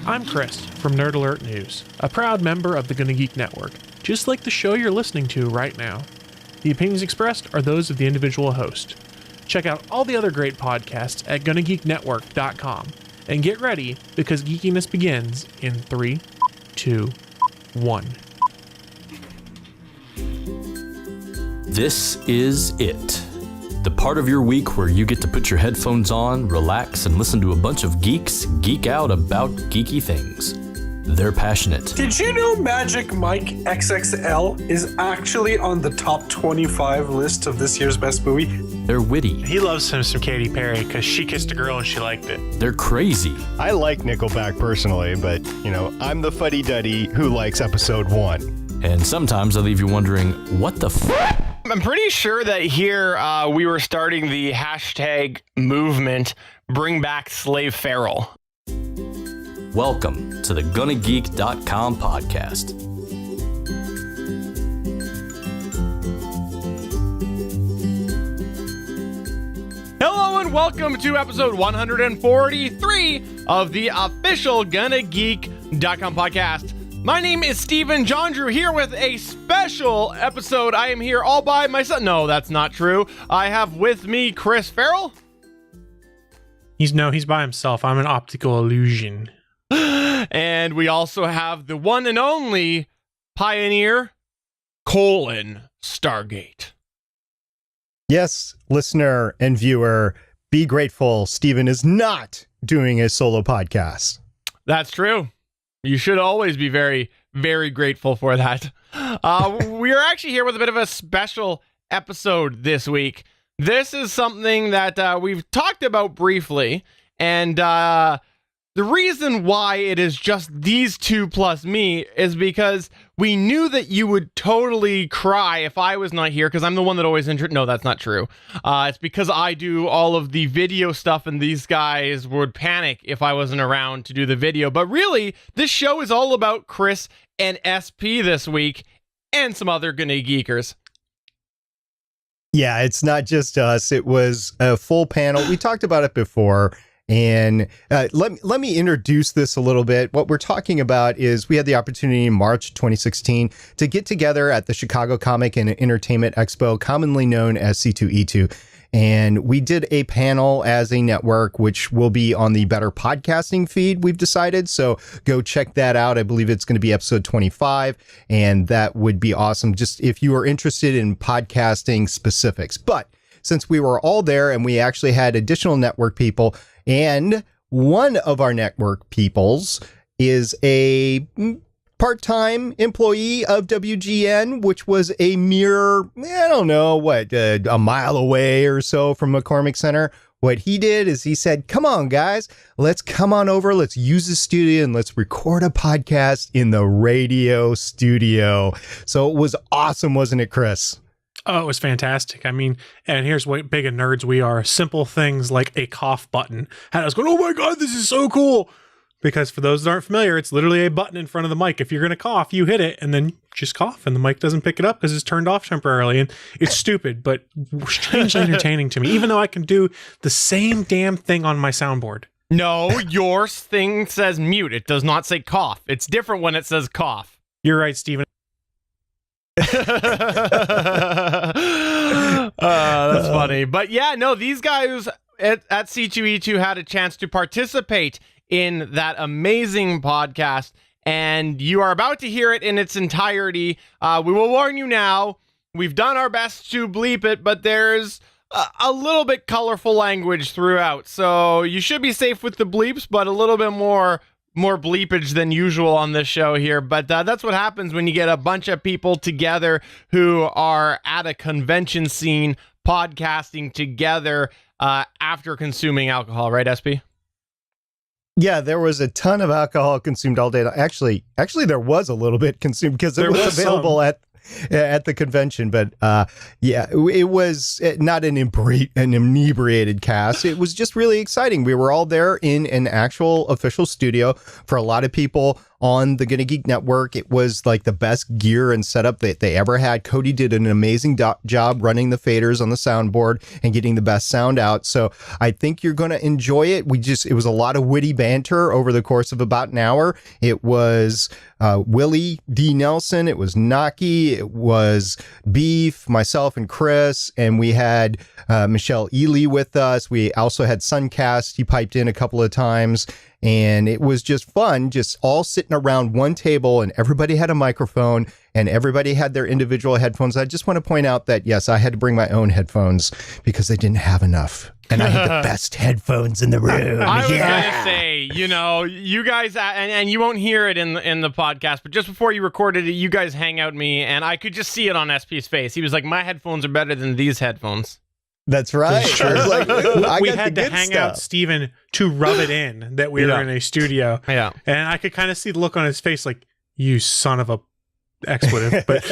I'm Chris from Nerd Alert News, a proud member of the GonnaGeek Network, just like the show you're listening to right now. The opinions expressed are those of the individual host. Check out all the other great podcasts at GonnaGeekNetwork.com and get ready because geekiness begins in 3, 2, 1. This is it. The part of your week where you get to put your headphones on, relax, and listen to a bunch of geeks geek out about geeky things. They're passionate. Did you know Magic Mike XXL is actually on the top 25 list of this year's best movie? They're witty. He loves him some Katy Perry because she kissed a girl and she liked it. They're crazy. I like Nickelback personally, but, I'm the fuddy-duddy who likes episode 1. And sometimes I leave you wondering, what the f***? I'm pretty sure that here we were starting the hashtag movement, bring back Slave Feral. Welcome to the GonnaGeek.com podcast. Hello and welcome to episode 143 of the official GonnaGeek.com podcast. My name is Steven John Drew here with a special episode. I am here all by myself. No, that's not true. I have with me Chris Farrell. He's by himself. I'm an optical illusion. And we also have the one and only Pioneer, Stargate. Yes, listener and viewer, be grateful Steven is not doing a solo podcast. That's true. You should always be very, very grateful for that. We are actually here with a bit of a special episode this week. This is something that we've talked about briefly, and the reason why it is just these two plus me is because we knew that you would totally cry if I was not here, because I'm the one that always No, that's not true. It's because I do all of the video stuff, and these guys would panic if I wasn't around to do the video. But really, this show is all about Chris and SP this week, and some other GonnaGeekers. Yeah, it's not just us. It was a full panel. We talked about it before. And let me introduce this a little bit. What we're talking about is we had the opportunity in March 2016 to get together at the Chicago Comic and Entertainment Expo, commonly known as C2E2. And we did a panel as a network, which will be on the Better Podcasting feed, we've decided. So go check that out. I believe it's going to be episode 25. And that would be awesome, just if you are interested in podcasting specifics. But since we were all there and we actually had additional network people, and one of our network peoples is a part-time employee of WGN, which was a mere, a mile away or so from McCormick Center. What he did is he said, come on, guys, let's come on over. Let's use the studio and let's record a podcast in the radio studio. So it was awesome, wasn't it, Chris? Oh, it was fantastic. I mean, and here's what big of nerds we are. Simple things like a cough button. And I was going, oh my God, this is so cool. Because for those that aren't familiar, it's literally a button in front of the mic. If you're going to cough, you hit it and then just cough and the mic doesn't pick it up because it's turned off temporarily. And it's stupid, but strangely entertaining to me, even though I can do the same damn thing on my soundboard. No, your thing says mute. It does not say cough. It's different when it says cough. You're right, Steven. That's funny. But yeah, no, these guys at C2E2 had a chance to participate in that amazing podcast, and you are about to hear it in its entirety. We will warn you now, we've done our best to bleep it, but there's a little bit colorful language throughout, so you should be safe with the bleeps, but a little bit more bleepage than usual on this show here. But that's what happens when you get a bunch of people together who are at a convention scene podcasting together after consuming alcohol, right, SP? Yeah, there was a ton of alcohol consumed all day. Actually, there was a little bit consumed because it was available at the convention. But it was not an inebriated cast. It was just really exciting. We were all there in an actual official studio. For a lot of people on the GonnaGeek Network. It was like the best gear and setup that they ever had. Cody did an amazing job running the faders on the soundboard and getting the best sound out. So I think you're going to enjoy it. It was a lot of witty banter over the course of about an hour. It was Willie D. Nelson. It was Naki. It was Beef, myself, and Chris. And we had Michelle Ely with us. We also had Suncast. He piped in a couple of times. And it was just fun, just all sitting around one table, and everybody had a microphone and everybody had their individual headphones. I just want to point out that, yes, I had to bring my own headphones because they didn't have enough. And I had the best headphones in the room. I was going to say, you guys, and you won't hear it in the podcast, but just before you recorded it, you guys hang out me, and I could just see it on SP's face. He was like, my headphones are better than these headphones. That's right. We had to hang out Steven to rub it in that we were in a studio. Yeah. And I could kind of see the look on his face like, you son of a expletive. But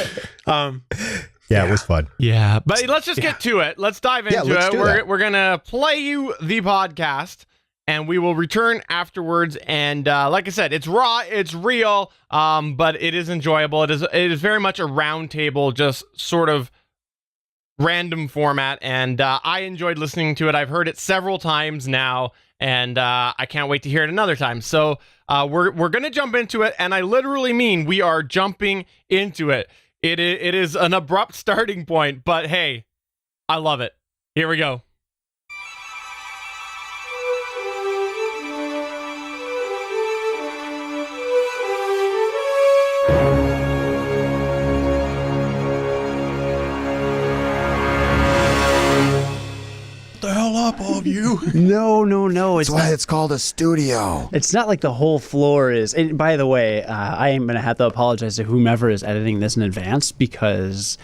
it was fun. Yeah. But let's just get to it. Let's dive into it. We're going to play you the podcast and we will return afterwards. And like I said, it's raw, it's real, but it is enjoyable. It is very much a roundtable, just sort of random format, and I enjoyed listening to it. I've heard it several times now, and I can't wait to hear it another time. So we're gonna jump into it, and I literally mean we are jumping into it. It is an abrupt starting point, but hey, I love it. Here we go. All of you. No. That's why it's called a studio. It's not like the whole floor is. And by the way, I am going to have to apologize to whomever is editing this in advance because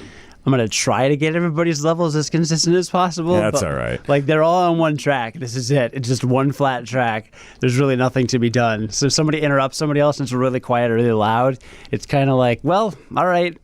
I'm going to try to get everybody's levels as consistent as possible. Yeah, that's all right. Like, they're all on one track. This is it. It's just one flat track. There's really nothing to be done. So if somebody interrupts somebody else and it's really quiet or really loud, it's kind of like, well, all right,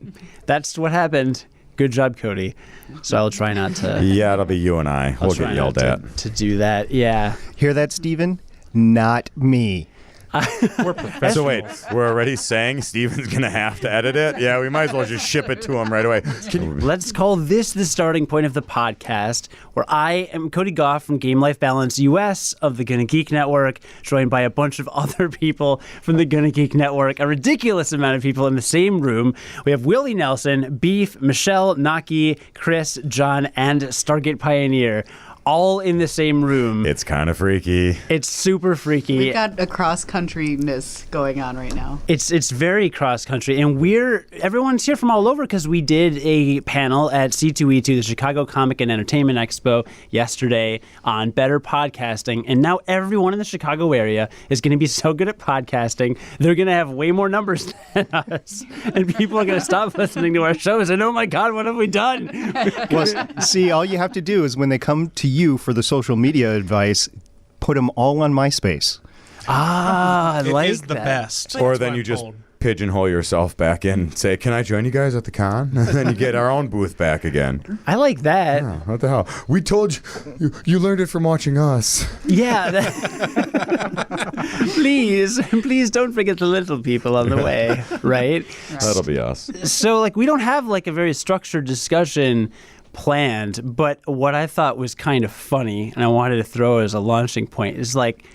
that's what happened. Good job, Cody. So I'll try not to. Yeah, it'll be you and I. We'll get yelled at. To do that, yeah. Hear that, Steven? Not me. We're professionals. So wait, we're already saying Steven's going to have to edit it? Yeah, we might as well just ship it to him right away. Let's call this the starting point of the podcast, where I am Cody Gough from Game Life Balance US of the GonnaGeek Network, joined by a bunch of other people from the GonnaGeek Network, a ridiculous amount of people in the same room. We have Willie Nelson, Beef, Michelle, Naki, Chris, John, and Stargate Pioneer, all in the same room. It's kind of freaky. It's super freaky. We've got a cross-countryness going on right now. It's very cross-country, and everyone's here from all over because we did a panel at C2E2, the Chicago Comic and Entertainment Expo, yesterday on better podcasting, and now everyone in the Chicago area is going to be so good at podcasting, they're going to have way more numbers than us, and people are going to stop listening to our shows, and oh my God, what have we done? Well, see, all you have to do is when they come to you for the social media advice, put them all on MySpace. I like It is the best. Or That's then what you I'm just told. pigeonhole yourself back in and say, can I join you guys at the con? And then you get our own booth back again. I like that. Oh, what the hell? We told you learned it from watching us. Yeah. Please don't forget the little people on the way, right? That'll be us. So, like, we don't have, like, a very structured discussion planned, but what I thought was kind of funny, and I wanted to throw as a launching point, is, like,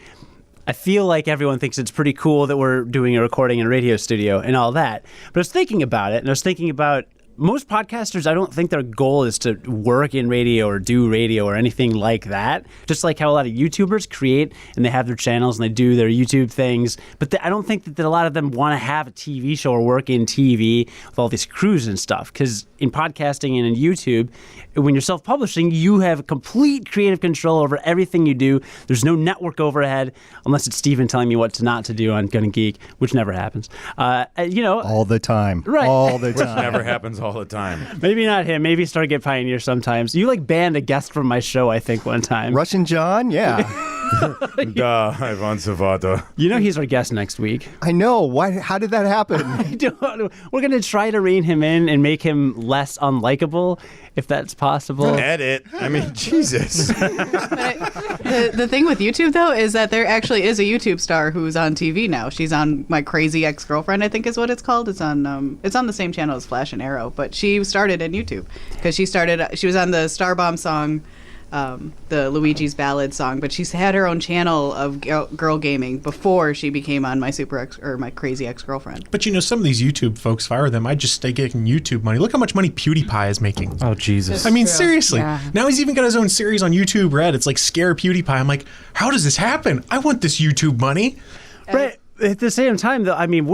I feel like everyone thinks it's pretty cool that we're doing a recording in a radio studio and all that. But I was thinking about it, and I was thinking about most podcasters, I don't think their goal is to work in radio or do radio or anything like that. Just like how a lot of YouTubers create and they have their channels and they do their YouTube things. But I don't think that a lot of them want to have a TV show or work in TV with all these crews and stuff. Because in podcasting and in YouTube, when you're self-publishing, you have complete creative control over everything you do. There's no network overhead, unless it's Steven telling me what not to do on GonnaGeek, which never happens. All the time. Right. All the Which time. never happens all the time. Maybe not him. Maybe Stargate Pioneer sometimes. You like banned a guest from my show, I think, one time. Russian John, yeah. Duh, Ivan Savata. You know he's our guest next week. I know. Why? How did that happen? We're going to try to rein him in and make him less unlikable, if that's possible. Edit. I mean, Jesus. The thing with YouTube, though, is that there actually is a YouTube star who's on TV now. She's on My Crazy Ex-Girlfriend, I think is what it's called. It's on the same channel as Flash and Arrow, but she started in YouTube because she was on the Starbomb song, the Luigi's Ballad song, but she's had her own channel of girl gaming before she became on My Crazy Ex-Girlfriend. But some of these YouTube folks, if I were them, I'd just stay getting YouTube money. Look how much money PewDiePie is making. Oh, Jesus. I mean, seriously. Yeah. Now he's even got his own series on YouTube Red. It's like Scare PewDiePie. I'm like, how does this happen? I want this YouTube money. But at the same time, though, I mean,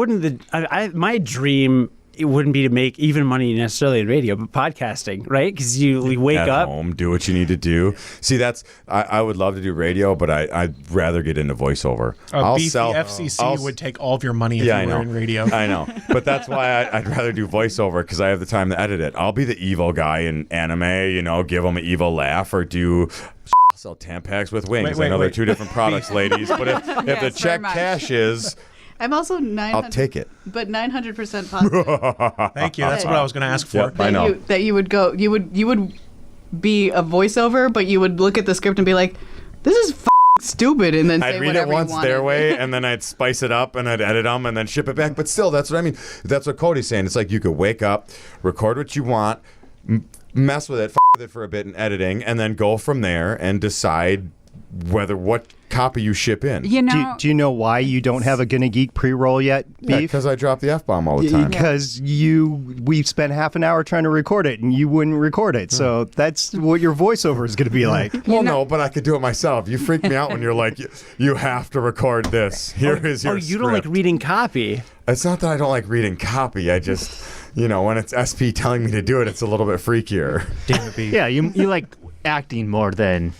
my dream... It wouldn't be to make even money necessarily in radio, but podcasting, right? Because you wake At up, home, do what you need to do. See, I would love to do radio, but I'd rather get into voiceover. FCC would take all of your money if you were in radio. I know, but that's why I'd rather do voiceover because I have the time to edit it. I'll be the evil guy in anime, give them an evil laugh, or do sell Tampax with wings. I know they're two different products, ladies, but if the check cashes. I'm also 900. I'll take it. But 900% positive. Thank you. That's what I was going to ask for. Yep, I know. That you would go. You would be a voiceover, but you would look at the script and be like, "This is stupid," and then say I'd read whatever it once you wanted. their way, and then I'd spice it up, and I'd edit them, and then ship it back. But still, that's what I mean. That's what Cody's saying. It's like you could wake up, record what you want, mess with it, with it for a bit in editing, and then go from there and decide what copy you ship in. Do you know why you don't have a GonnaGeek pre-roll yet, Beef? Because I drop the F-bomb all the time. Because we spent half an hour trying to record it, and you wouldn't record it. So that's what your voiceover is going to be like. Well, no, but I could do it myself. You freak me out when you're like, you have to record this. Here is your you script. don't like reading copy. It's not that I don't like reading copy. I just, when it's SP telling me to do it, it's a little bit freakier. Damn it, Beef. Yeah, you like acting more than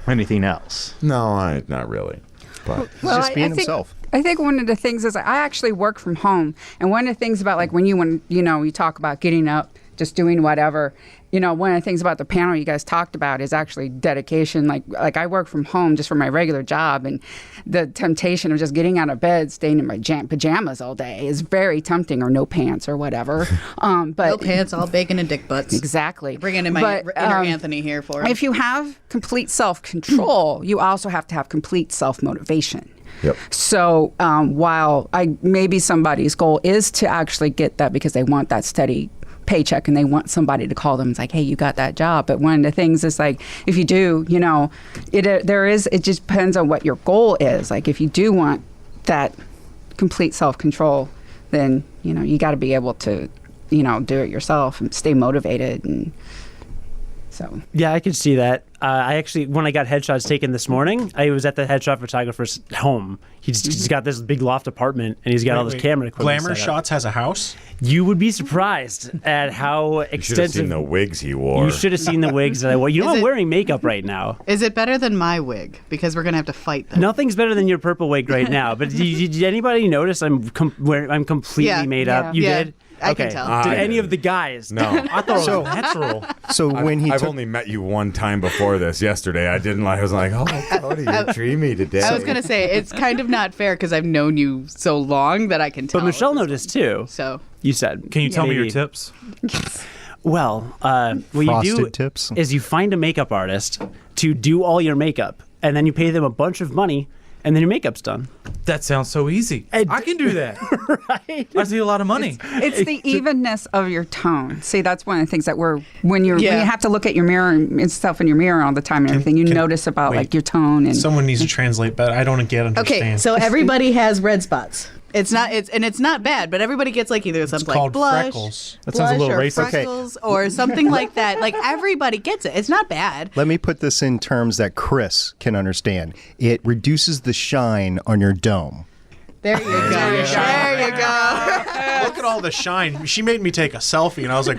anything else. No, not really. But well, just being himself. I think one of the things is I actually work from home, and one of the things about when you talk about getting up, just doing whatever, one of the things about the panel you guys talked about is actually dedication. Like I work from home just for my regular job, and the temptation of just getting out of bed, staying in my pajamas all day is very tempting, or no pants or whatever. But no pants, all bacon and dick butts. Exactly. Bringing in my inner Anthony here for him. If you have complete self-control, you also have to have complete self-motivation. Yep. So while maybe somebody's goal is to actually get that because they want that steady paycheck and they want somebody to call them, it's like, hey, you got that job. But one of the things is like, if you do, it just depends on what your goal is. Like if you do want that complete self-control, then you got to be able to do it yourself and stay motivated. And so yeah, I could see that. I actually, when I got headshots taken this morning, I was at the headshot photographer's home. He's got this big loft apartment, and he's got all this camera equipment. Glamour Shots has a house? You would be surprised at how extensive. You should have seen the wigs he wore. You should have seen the wigs that I wore. I'm wearing makeup right now. Is it better than my wig? Because we're going to have to fight that. Nothing's better than your purple wig right now. But did anybody notice I'm completely made up? You did? I can tell. Did any of the guys? No. I thought it was natural. So when I've only met you one time before this, yesterday. I was like, oh, Cody, you're dreamy today. I was going to say, it's kind of not fair because I've known you so long that I can tell. But Michelle noticed too. So you said. Can you tell me your tips? Well, what you do tips is you find a makeup artist to do all your makeup, and then you pay them a bunch of money, and then your makeup's done. That sounds so easy. I can do that. Right? I see a lot of money. It's the evenness of your tone. See, that's one of the things that when you have to look at your mirror and stuff in your mirror all the time and everything, you notice about like your tone. And someone needs to translate, but I don't understand. Okay, so everybody has red spots. It's not bad, but everybody gets like either something like blush, freckles. That sounds a little or racist. freckles, or something like that. Like everybody gets it. It's not bad. Let me put this in terms that Chris can understand. It reduces the shine on your dome. There you go. There you go. Look at all the shine. She made me take a selfie, and I was like,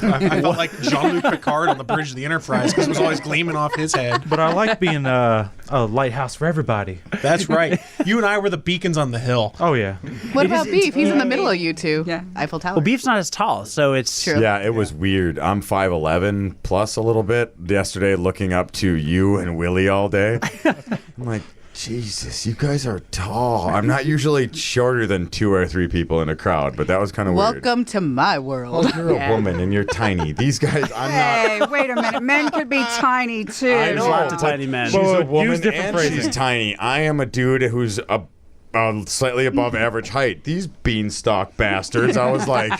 I felt like Jean-Luc Picard on the bridge of the Enterprise because it was always gleaming off his head. But I like being a lighthouse for everybody. That's right. You and I were the beacons on the hill. Oh, yeah. What about Beef? He's in the middle of you two. Yeah. Eiffel Tower. Well, Beef's not as tall, so it's True. Yeah, it was weird. I'm 5'11 plus a little bit. Yesterday, looking up to you and Willie all day. I'm like, Jesus, you guys are tall. I'm not usually shorter than 2 or 3 people in a crowd, but that was kind of weird. Welcome to my world. Well, you're a woman and you're tiny. These guys, I'm Hey, not. wait a minute. Men could be tiny too. I there's know, lots of but tiny men. She's a Well, woman use different and phrasing. she's tiny. I am a dude who's slightly above average height. These beanstalk bastards. I was like,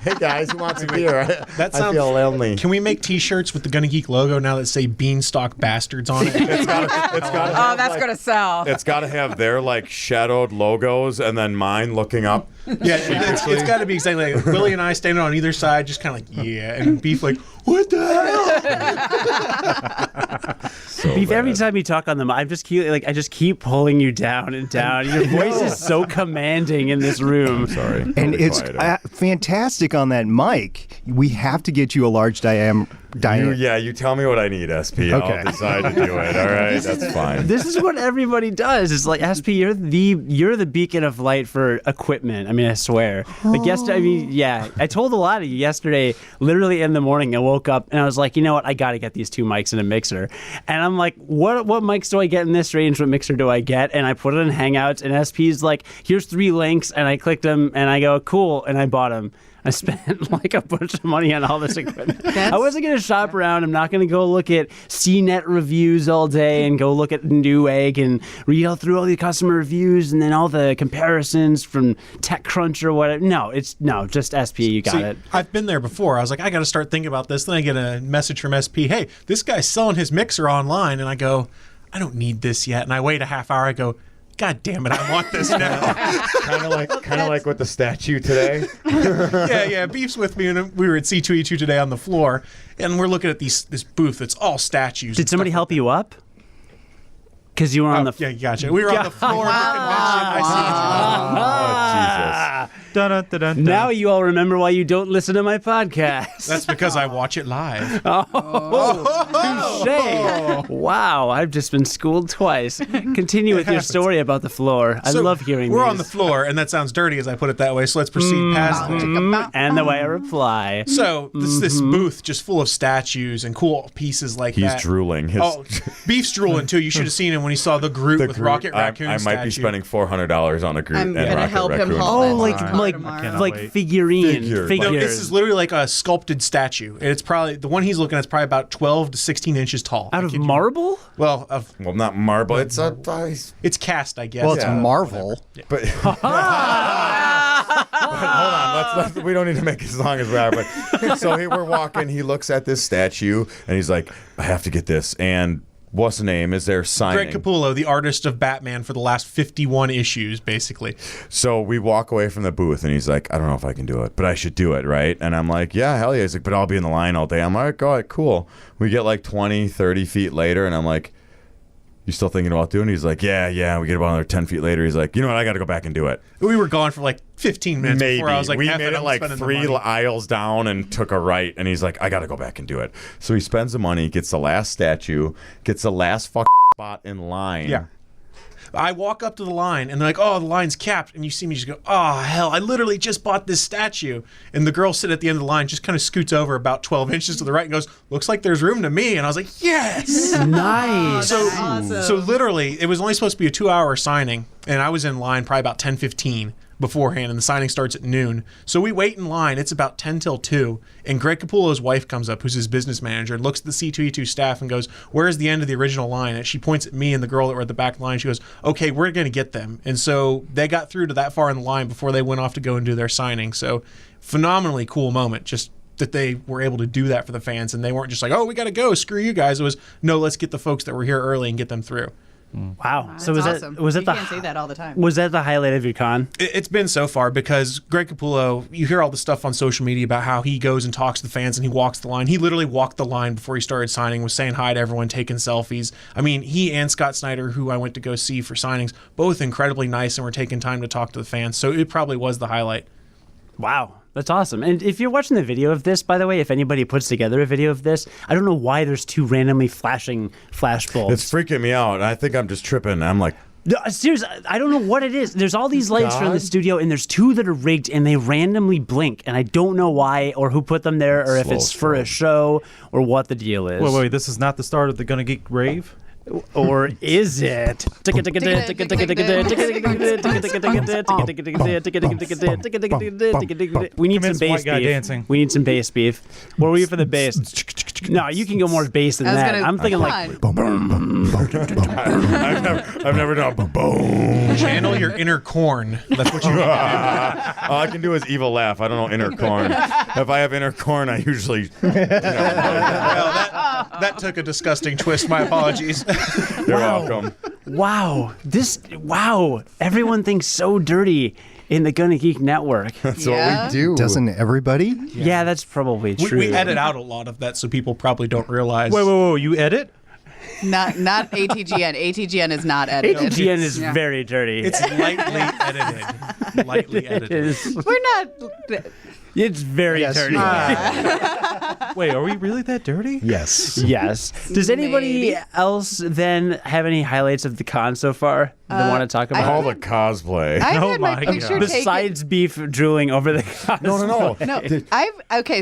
hey guys, who wants a beer? That I sounds- feel lonely. Can we make T-shirts with the GonnaGeek logo now that say Beanstalk Bastards on it? It's gotta Oh, that's gonna sell. It's got to have their like shadowed logos and then mine looking up. Yeah, it's got to be exactly like Willie and I standing on either side, just kind of like, yeah, and Beef like, what the hell? So Beef, every bad. time you talk on them, I just keep pulling you down and down. Your voice is so commanding in this room. Sorry. And Really it's quiet. fantastic on that mic. We have to get you a large diameter. You tell me what I need, SP. Okay. I'll decide to do it. All right, that's fine. This is what everybody does. It's like, SP, you're the beacon of light for equipment. I mean, I swear. Like I told a lot of you yesterday. Literally in the morning, I woke up and I was like, you know what? I got to get these 2 mics and a mixer. And I'm like, what mics do I get in this range? What mixer do I get? And I put it in Hangouts, and SP's like, here's 3 links, and I clicked them, and I go, cool, and I bought them. I spent like a bunch of money on all this equipment. I wasn't going to shop around. I'm not going to go look at CNET reviews all day and go look at Newegg and read all through all the customer reviews and then all the comparisons from TechCrunch or whatever. No, just SP. You got it. I've been there before. I was like, I got to start thinking about this. Then I get a message from SP, hey, this guy's selling his mixer online. And I go, I don't need this yet. And I wait a half hour. I go, God damn it, I want this now. kind of like with the statue today. yeah. Beef's with me, and we were at C2E2 today on the floor, and we're looking at this booth that's all statues. Did somebody help you up? Because you were on the. Yeah, gotcha. We were on the floor of the convention. I Oh, Jesus. Dun-dun-dun-dun. Now you all remember why you don't listen to my podcast. That's because I watch it live. Touche. Wow, I've just been schooled twice. Continue with your story about the floor. I So, love hearing We're these. on the floor, and that sounds dirty as I put it that way, so let's proceed past that. And the way I reply. So, this booth just full of statues and cool pieces like He's that. drooling. Beef's drooling, too. You should have seen him when he saw the Groot with Rocket Raccoon I might be statue. spending $400 on a Groot I'm and gonna Rocket help him Raccoon. haul Oh, that car like tomorrow. wait. figurine. Figure. Figures. No, this is literally like a sculpted statue. It's probably, the one he's looking at is probably about 12 to 16 inches tall. Out of marble? Well, Well, not marble. It's a. it's cast, I guess. Well, it's Yeah. Marvel. But hold on, let's we don't need to make it as long as we are. But so we're walking. He looks at this statue and he's like, "I have to get this." And what's the name? Is there signing? Greg Capullo, the artist of Batman for the last 51 issues, basically. So we walk away from the booth and he's like, "I don't know if I can do it, but I should do it, right?" And I'm like, "Yeah, hell yeah." He's like, "But I'll be in the line all day." I'm like, "All right, cool." We get like 20, 30 feet later, and I'm like, "You still thinking about doing it?" He's like, yeah. We get about another 10 feet later. He's like, "You know what? I got to go back and do it." We were gone for like 15 minutes Maybe. before I was like, we F made it I'm like spending the 3 money. aisles down and took a right. And he's like, "I got to go back and do it." So he spends the money, gets the last statue, gets the last fucking spot in line. Yeah. I walk up to the line and they're like, "Oh, the line's capped." And you see me just go, "Oh, hell, I literally just bought this statue." And the girl sitting at the end of the line just kind of scoots over about 12 inches to the right and goes, "Looks like there's room to me." And I was like, "Yes." Nice. So literally, it was only supposed to be a 2-hour signing, and I was in line probably about 10:15 beforehand, and the signing starts at noon. So we wait in line. It's about 10 till 2, and Greg Capullo's wife comes up, who's his business manager, and looks at the C2E2 staff and goes, "Where's the end of the original line?" And she points at me and the girl that were at the back of the line. She goes, "Okay, we're going to get them." And so they got through to that far in the line before they went off to go and do their signing. So phenomenally cool moment, just that they were able to do that for the fans, and they weren't just like, "Oh, we got to go, screw you guys." It was, no, let's get the folks that were here early and get them through. Wow. So That's was awesome. that was you that the can't say that all the time. was that the highlight of your con? It's been so far because Greg Capullo, you hear all the stuff on social media about how he goes and talks to the fans and he walks the line. He literally walked the line before he started signing, was saying hi to everyone, taking selfies. I mean, he and Scott Snyder, who I went to go see for signings, both incredibly nice and were taking time to talk to the fans. So it probably was the highlight. Wow, that's awesome. And if you're watching the video of this, by the way, if anybody puts together a video of this, I don't know why there's two randomly flashing flash bulbs. It's freaking me out. I think I'm just tripping. I'm like, No, seriously, I don't know what it is. There's all these lights from the studio, and there's two that are rigged, and they randomly blink, and I don't know why or who put them there, or if it's for a show, or what the deal is. Wait, this is not the start of the GonnaGeek rave? Or is it? We need some bass beef. Dancing. We need some bass beef. What were you for the bass? No, you can go more bass than that. I'm thinking like. I've never done boom. Channel your inner corn. That's what you need. All I can do is evil laugh. I don't know inner corn. If I have inner corn, I usually. That took a disgusting twist. My apologies. You're welcome. Wow. Everyone thinks so dirty in the GonnaGeek Network. That's what we do. Doesn't everybody? Yeah, that's probably true. We edit out a lot of that so people probably don't realize. Wait, you edit? Not ATGN. ATGN is not edited. ATGN is very dirty. It's lightly edited. Lightly edited. We're not. It's very dirty. Wait, are we really that dirty? Yes. Yes. Does anybody else then have any highlights of the con so far that want to talk about? All the cosplay. I've had my picture taken. Besides beef drooling over the cosplay. No.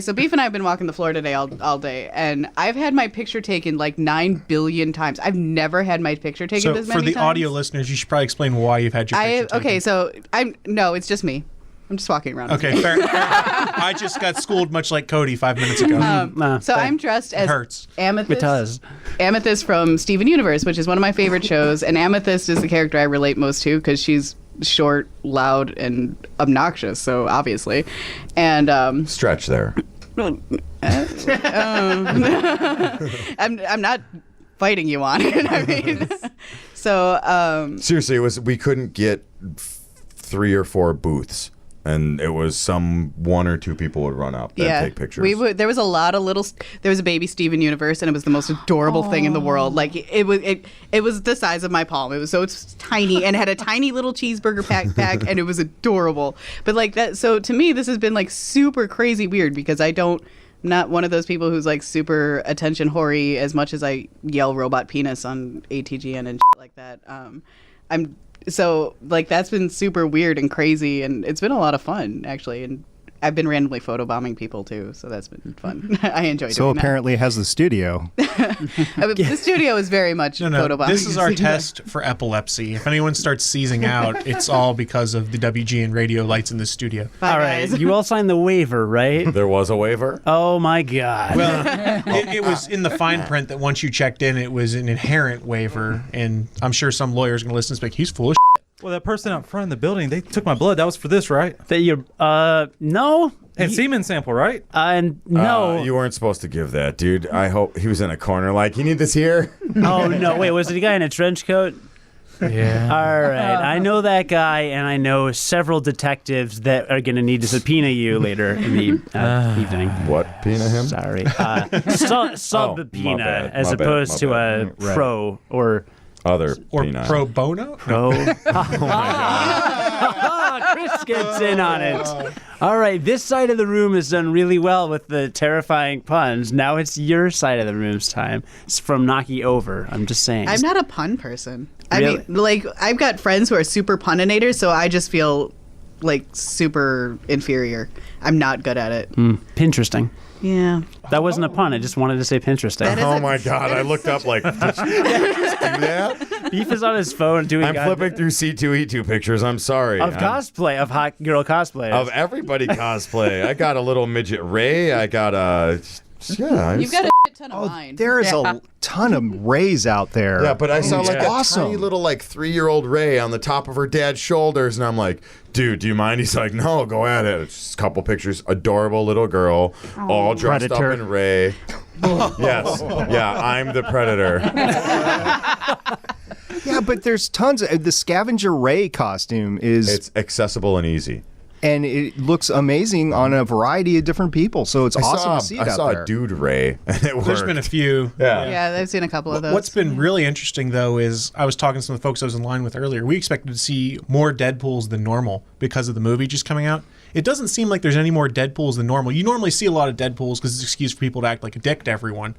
So Beef and I have been walking the floor today all day, and I've had my picture taken like 9 billion times. I've never had my picture taken So this many for the times. audio listeners, you should probably explain why you've had your picture taken. Okay, so it's just me. I'm just walking around. Okay, fair. I just got schooled much like Cody 5 minutes ago. I'm dressed as hurts. Amethyst. It does. Amethyst from Steven Universe, which is one of my favorite shows, and Amethyst is the character I relate most to because she's short, loud, and obnoxious. So obviously, and Stretch there. I'm not fighting you on it. I mean, so Seriously, we couldn't get 3 or 4 booths. And it was some 1 or 2 people would run up and take pictures. There was a lot of there was a baby Steven Universe, and it was the most adorable thing in the world. Like it was the size of my palm. It's tiny and had a tiny little cheeseburger pack, and it was adorable. But like that, so to me, this has been like super crazy weird because I'm not one of those people who's like super attention whorey as much as I yell robot penis on ATGN and shit like that. So, like, that's been super weird and crazy, and it's been a lot of fun, actually. And I've been randomly photobombing people, too, so that's been fun. I enjoy doing that. So apparently it has the studio. The studio is very much photobombing. This is our test for epilepsy. If anyone starts seizing out, it's all because of the WGN radio lights in the studio. All right, you all signed the waiver, right? There was a waiver? Oh, my God. Well, it was in the fine print that once you checked in, it was an inherent waiver, and I'm sure some lawyer's going to listen and be like, he's full of shit. Well, that person out front in the building, they took my blood. That was for this, right? That you're, no. And semen sample, right? No. You weren't supposed to give that, dude. I hope he was in a corner like, you need this here? Oh, no. Wait, was it a guy in a trench coat? Yeah. All right. I know that guy, and I know several detectives that are going to need to subpoena you later in the evening. What? Pena him? Sorry. Subpoena, my bad, as my bad, opposed my to a bad. pro or... Other Or peni. pro bono? Pro. Chris gets in on it. All right, this side of the room has done really well with the terrifying puns. Now it's your side of the room's time. It's from Naki Over. I'm just saying. I'm not a pun person. Really? I mean, like, I've got friends who are super puninators, so I just feel like super inferior. I'm not good at it. Pinteresting. Yeah. That wasn't a pun. I just wanted to say Pinteresting. Oh my God! I looked up like, did you just do that? Beef is on his phone doing. I'm flipping through C2E2 pictures. I'm sorry. Of cosplay, of hot girl cosplay. Of everybody cosplay. I got a little midget Ray. I got a. Yeah. You've got a shit ton of mine. There is a ton of Rays out there. Yeah, but I saw like a awesome. tiny little like 3-year-old Ray on the top of her dad's shoulders, and I'm like, dude, do you mind? He's like, no, go at it. It's just a couple pictures. Adorable little girl, all dressed Predator. up in Ray. Yes, yeah, I'm the predator. Yeah, but there's tons of the Scavenger Ray costume It's accessible and easy. and it looks amazing on a variety of different people. So it's awesome to see it I out saw there. a dude Ray. And it There's worked. been a few. Yeah, I've seen a couple of those. What's been really interesting, though, is I was talking to some of the folks I was in line with earlier. We expected to see more Deadpools than normal because of the movie just coming out. It doesn't seem like there's any more Deadpools than normal. You normally see a lot of Deadpools because it's an excuse for people to act like a dick to everyone.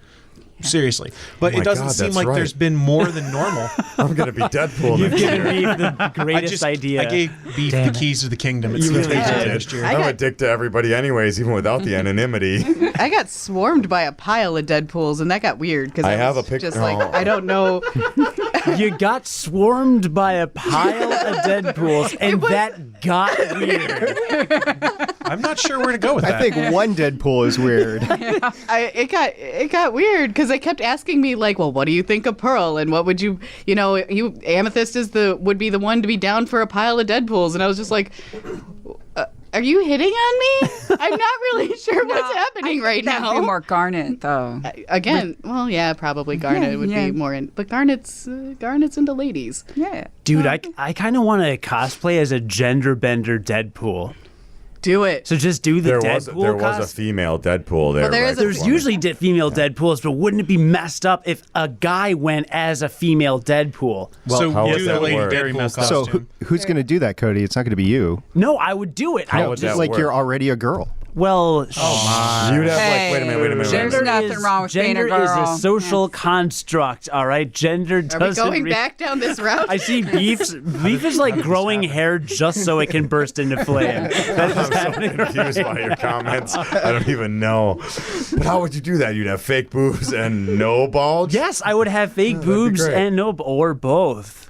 Seriously. But Oh my it doesn't God, seem that's like right. there's been more than normal. I'm going to be Deadpool You've next given year. Beef the greatest idea. I gave Beef the keys to the kingdom. It's really did. did. Next year. I'm a dick to everybody anyways, even without the anonymity. I got swarmed by a pile of Deadpools, and that got weird because I have a just pic- like oh. I don't know. You got swarmed by a pile of Deadpools, and that got weird. I'm not sure where to go with that. I think one Deadpool is weird. It got weird because they kept asking me like, well, what do you think of Pearl, and what would you Amethyst would be the one to be down for a pile of Deadpools, and I was just like. Are you hitting on me? I'm not really sure what's happening right That'd now. be more Garnet, though. Again, well, yeah, probably Garnet would be more in, but Garnet's into ladies. Yeah. Dude, I kind of want to cosplay as a gender bender Deadpool. Do it. So just do the There Deadpool was a female Deadpool there. there is right a- There's before me. usually female Deadpools, but wouldn't it be messed up if a guy went as a female Deadpool? So how do would the that Lady work? Very Deadpool messed up. So costume. who's going to do that, Cody? It's not going to be you. No, I would do it. How would that Like work? you're already a girl. Well, You'd have Hey, wait a minute. there's gender nothing is, wrong with being a gender is girl. a social construct, all right? Gender Are we doesn't... going back down this route? I see Beef is like growing hair just so it can burst into flame. I'm so confused by your comments. I don't even know. But how would you do that? You'd have fake boobs and no bulge? Yes, I would have fake boobs great. and no, or both.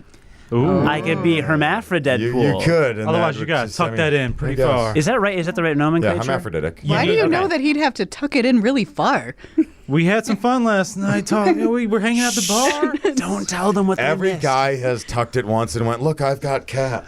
Ooh. I could be hermaphrodite. You could. and Otherwise, that you would got to just- tuck I mean, that in pretty I guess. far. Is that right? Is that the right Yeah, nomenclature? hermaphroditic. Why do you Okay. know that he'd have to tuck it in really far? We had some fun last night. We were hanging out at the bar. Don't tell them what they Every missed. guy has tucked it once and went, look, I've got cat.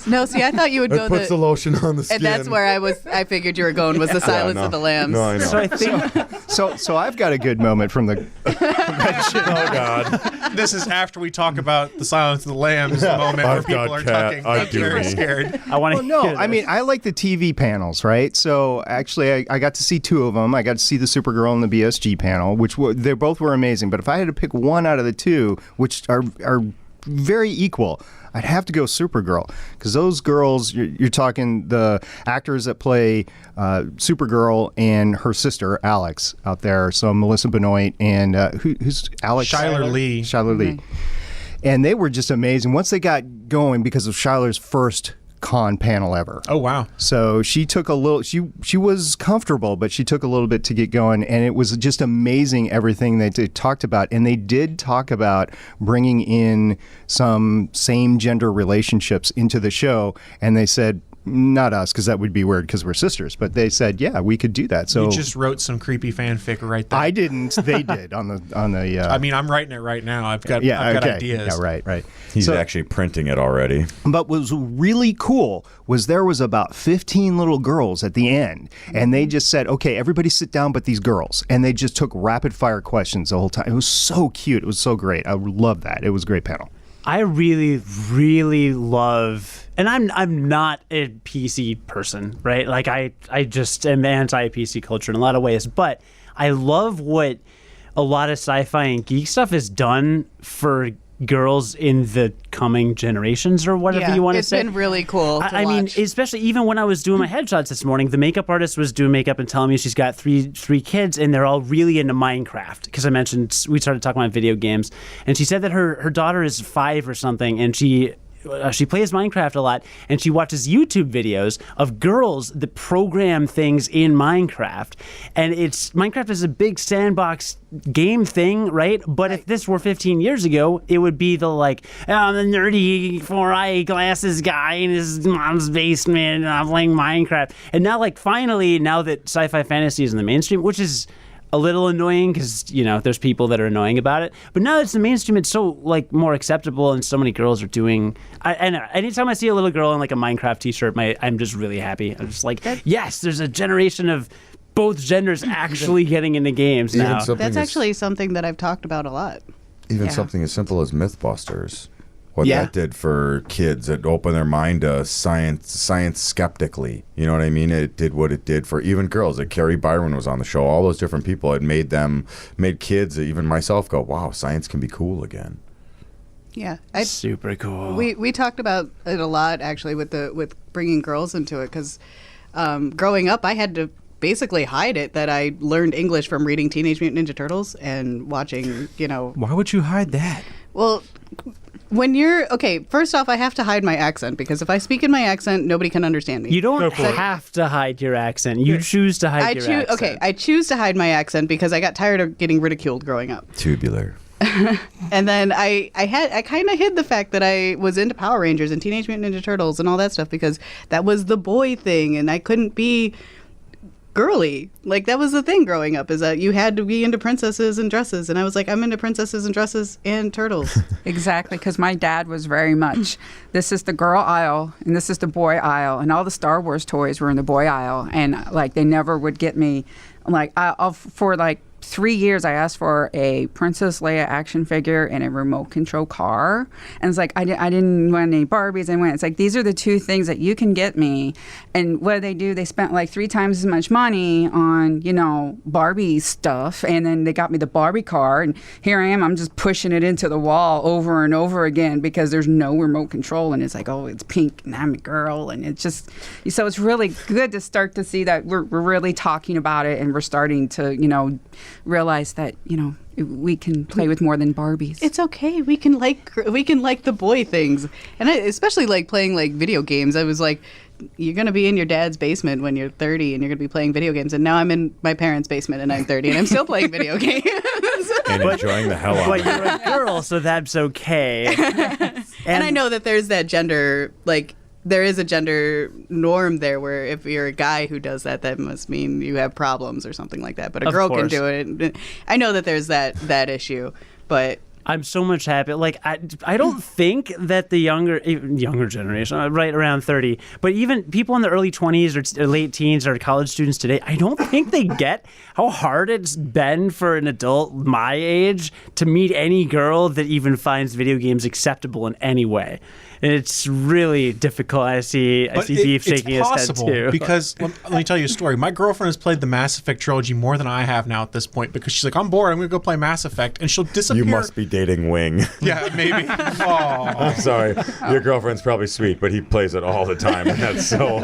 No, see, I thought you would go It puts the lotion on the skin. and that's where I figured you were going was the Silence no. of the Lambs. No, I know. So I think So I've got a good moment from the Oh, God. This is after we talk about the Silence of the Lambs moment where I've people got are cat. talking. I I'm do very me. scared. I want to. Well, no, I mean, I like the TV panels, right? So actually, I got to see two of them. I got to see the Supergirl and the BSG panel, which they both were amazing. But if I had to pick one out of the two, which are very equal, I'd have to go Supergirl, because those girls, you're talking the actors that play Supergirl and her sister Alex out there. So Melissa Benoit and who's Alex? Shyler Lee. Shyler Lee. And they were just amazing once they got going because of Shyler's first con panel ever. Oh, wow. So she took a little, she was comfortable, but she took a little bit to get going. And it was just amazing everything that they talked about. And they did talk about bringing in some same gender relationships into the show. And they said, not us, because that would be weird because we're sisters. But they said, yeah, we could do that. So You just wrote some creepy fanfic right there. I didn't. They did on the. I mean, I'm writing it right now. I've got yeah. I've Okay. got ideas. Yeah. Right. He's So- actually printing it already. But what was really cool was there was about 15 little girls at the end, and they just said, okay, everybody sit down but these girls. And they just took rapid fire questions the whole time. It was so cute. It was so great. I love that. It was a great panel. I really, really love, and I'm not a PC person, right? Like I just am anti-PC culture in a lot of ways, but I love what a lot of sci-fi and geek stuff has done for girls in the coming generations or whatever you want to say. It's been really cool to I mean, watch. especially even when I was doing my headshots this morning, the makeup artist was doing makeup and telling me she's got three kids and they're all really into Minecraft. Because I mentioned we started talking about video games, and she said that her daughter is 5 or something, and she plays Minecraft a lot, and she watches YouTube videos of girls that program things in Minecraft. And Minecraft is a big sandbox game thing, right? But if this were 15 years ago, it would be the like, I'm the nerdy 4-eye glasses guy in his mom's basement, and I'm playing Minecraft. And now, like, finally, now that sci-fi fantasy is in the mainstream, which is a little annoying because, there's people that are annoying about it. But now it's the mainstream, it's so, like, more acceptable, and so many girls are doing... And anytime I see a little girl in, like, a Minecraft t-shirt, I'm just really happy. I'm just like, yes, there's a generation of both genders actually getting into games now. That's actually something that I've talked about a lot. Even something as simple as Mythbusters. what that did for kids. It opened their mind to science skeptically. You know what I mean? It did what it did for even girls. Like Carrie Byron was on the show. All those different people. It made kids, even myself, go, wow, science can be cool again. Yeah, super cool. We talked about it a lot actually with bringing girls into it because growing up I had to basically hide it that I learned English from reading Teenage Mutant Ninja Turtles and watching, Why would you hide that? Well, when you're first off, I have to hide my accent because if I speak in my accent, nobody can understand me. You don't have to hide your accent. You choose to hide your accent. Okay, I choose to hide my accent because I got tired of getting ridiculed growing up. Tubular. And then I kind of hid the fact that I was into Power Rangers and Teenage Mutant Ninja Turtles and all that stuff because that was the boy thing and I couldn't be girly. Like that was the thing growing up is that you had to be into princesses and dresses and I was like, I'm into princesses and dresses and turtles. Exactly, because my dad was very much, this is the girl aisle and this is the boy aisle, and all the Star Wars toys were in the boy aisle, and like they never would get me. Like for like 3 years I asked for a Princess Leia action figure and a remote control car, and it's like I didn't want any Barbies. It's like these are the two things that you can get me. And what do? They spent like 3 times as much money on Barbie stuff, and then they got me the Barbie car, and here I am, I'm just pushing it into the wall over and over again because there's no remote control, and it's like, oh, it's pink and I'm a girl, and it's just so it's really good to start to see that we're really talking about it, and we're starting to realize that we can play with more than Barbies. It's okay. We can like the boy things, and I especially like playing like video games. I was like, you're gonna be in your dad's basement when you're 30, and you're gonna be playing video games. And now I'm in my parents' basement, and I'm 30, and I'm still playing video games and enjoying the hell out of it. But you're a girl, so that's okay. And I know that there's that gender there is a gender norm there where if you're a guy who does that, that must mean you have problems or something like that. But a girl can do it. I know that there's that issue, but I'm so much happy. Like I don't think that the younger generation, right around 30, but even people in the early 20s or late teens or college students today, I don't think they get how hard it's been for an adult my age to meet any girl that even finds video games acceptable in any way. And it's really difficult. I see Beef shaking his head too. Because let me tell you a story. My girlfriend has played the Mass Effect trilogy more than I have now at this point because she's like, I'm bored. I'm going to go play Mass Effect, and she'll disappear. You must be dating Wing. Yeah, maybe. I'm sorry. Your girlfriend's probably sweet, but he plays it all the time. And that's so.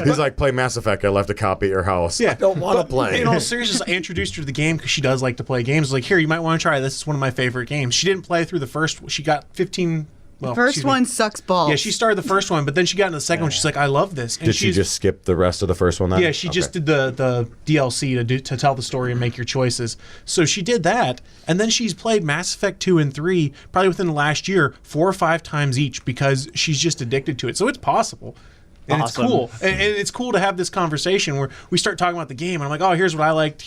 He's like, play Mass Effect. I left a copy at your house. Yeah, I don't want to play. In all seriousness, I introduced her to the game because she does like to play games. I was like, here, you might want to try this. It's one of my favorite games. She didn't play through the first. She got 15. Well, first one sucks balls. Yeah, she started the first one, but then she got into the second one. She's like, I love this. And did she just skip the rest of the first one then? Yeah, she just did the DLC to tell the story and make your choices. So she did that, and then she's played Mass Effect 2 and 3 probably within the last year 4 or 5 times each because she's just addicted to it. So it's possible. And awesome. It's cool. And it's cool to have this conversation where we start talking about the game, and I'm like, oh, here's what I liked.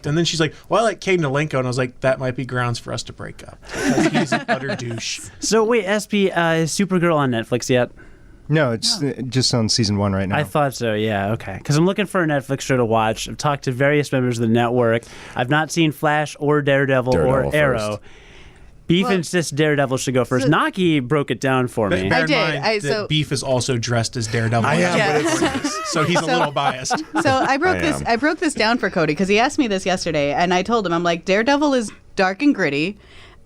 And then she's like, well, I like Caden Alenko. And I was like, that might be grounds for us to break up. Because he's an utter douche. So wait, SP, is Supergirl on Netflix yet? No, it's just on season 1 right now. I thought so, yeah, okay. Because I'm looking for a Netflix show to watch. I've talked to various members of the network. I've not seen Flash or Daredevil or Arrow. First. Beef insists Daredevil should go first. Naki broke it down for me. I did. Beef is also dressed as Daredevil. I am, but so he's a little biased. So I broke this down for Cody because he asked me this yesterday, and I told him, I'm like, Daredevil is dark and gritty.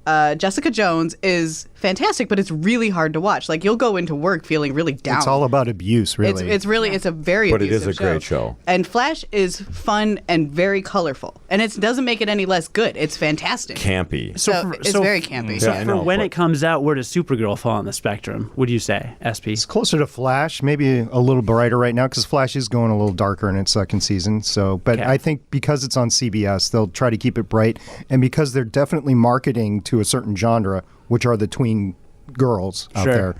Jessica Jones is fantastic, but it's really hard to watch. Like, you'll go into work feeling really down. It's all about abuse, really. It's a very but abusive it is a great show. And Flash is fun and very colorful, and it doesn't make it any less good. It's fantastic. Campy. It's very campy. So for when it comes out, where does Supergirl fall on the spectrum? Would you say, SP? It's closer to Flash, maybe a little brighter right now because Flash is going a little darker in its second season. So, but I think because it's on CBS, they'll try to keep it bright, and because they're definitely marketing to a certain genre, which are the tween girls out there,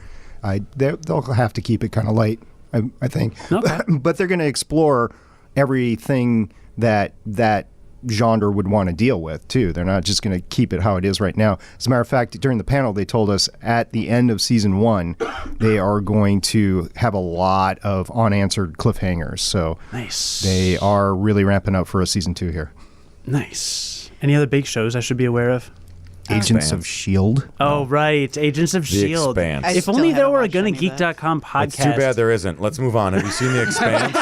they'll have to keep it kind of light, I think. Okay. But they're going to explore everything that genre would want to deal with, too. They're not just going to keep it how it is right now. As a matter of fact, during the panel, they told us at the end of season 1, they are going to have a lot of unanswered cliffhangers. So nice. They are really ramping up for a season 2 here. Nice. Any other big shows I should be aware of? Agents of S.H.I.E.L.D. Oh, right. Agents of The S.H.I.E.L.D. Expanse. I If still only there haven't were a watched any of that. GonnaGeek.com podcast. It's too bad there isn't. Let's move on. Have you seen The Expanse?